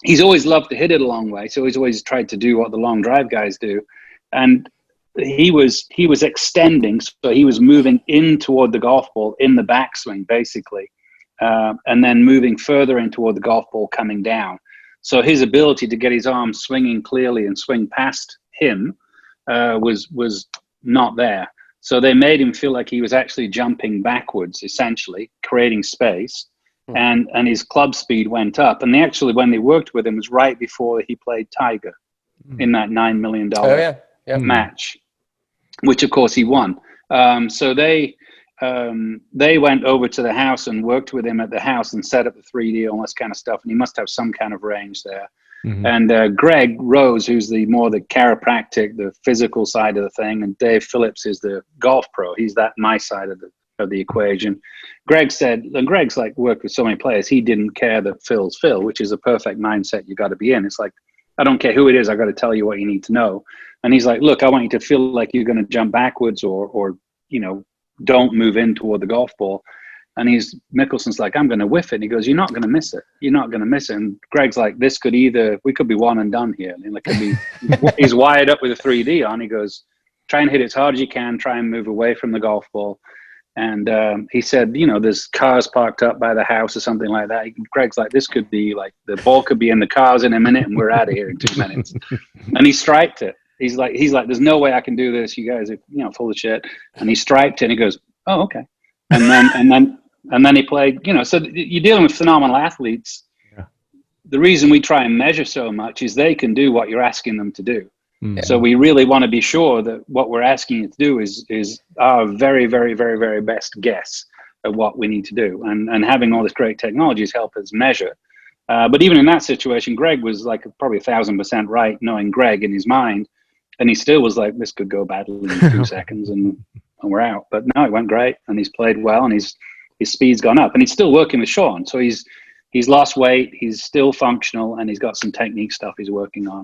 he's always loved to hit it a long way. So he's always tried to do what the long drive guys do. And he was extending. So he was moving in toward the golf ball in the backswing, basically. And then moving further in toward the golf ball coming down. So his ability to get his arms swinging clearly and swing past him was not there. So they made him feel like he was actually jumping backwards, essentially, creating space. And his club speed went up. And when they worked with him, was right before he played Tiger in that $9 million match, which of course he won. So they went over to the house and worked with him at the house and set up the 3D, all this kind of stuff. And he must have some kind of range there. And Greg Rose, who's the chiropractic, the physical side of the thing, and Dave Phillips is the golf pro. He's my side of the equation. Greg said, and Greg's like worked with so many players, he didn't care that Phil's Phil, which is a perfect mindset you got to be in. It's like, I don't care who it is, I got to tell you what you need to know. And he's like, look, I want you to feel like you're going to jump backwards or don't move in toward the golf ball. And Mickelson's like, I'm going to whiff it. And he goes, you're not going to miss it. You're not going to miss it. And Greg's like, we could be one and done here. And he's wired up with a 3D on. He goes, try and hit it as hard as you can. Try and move away from the golf ball. And he said, there's cars parked up by the house or something like that. Greg's like, this could be like, the ball could be in the cars in a minute and we're out of here in 2 minutes. And he striped it. He's like, there's no way I can do this. You guys are, full of shit. And he striped it and he goes, oh, okay. And then he played, so you're dealing with phenomenal athletes. Yeah. The reason we try and measure so much is they can do what you're asking them to do. So we really want to be sure that what we're asking you to do is our very, very, very, very best guess at what we need to do. And having all this great technology has helped us measure. But even in that situation, Greg was like probably 1,000% right, knowing Greg in his mind. And he still was like, this could go badly in 2 seconds and we're out. But no, it went great. And he's played well and his speed's gone up. And he's still working with Sean. So he's lost weight. He's still functional and he's got some technique stuff he's working on.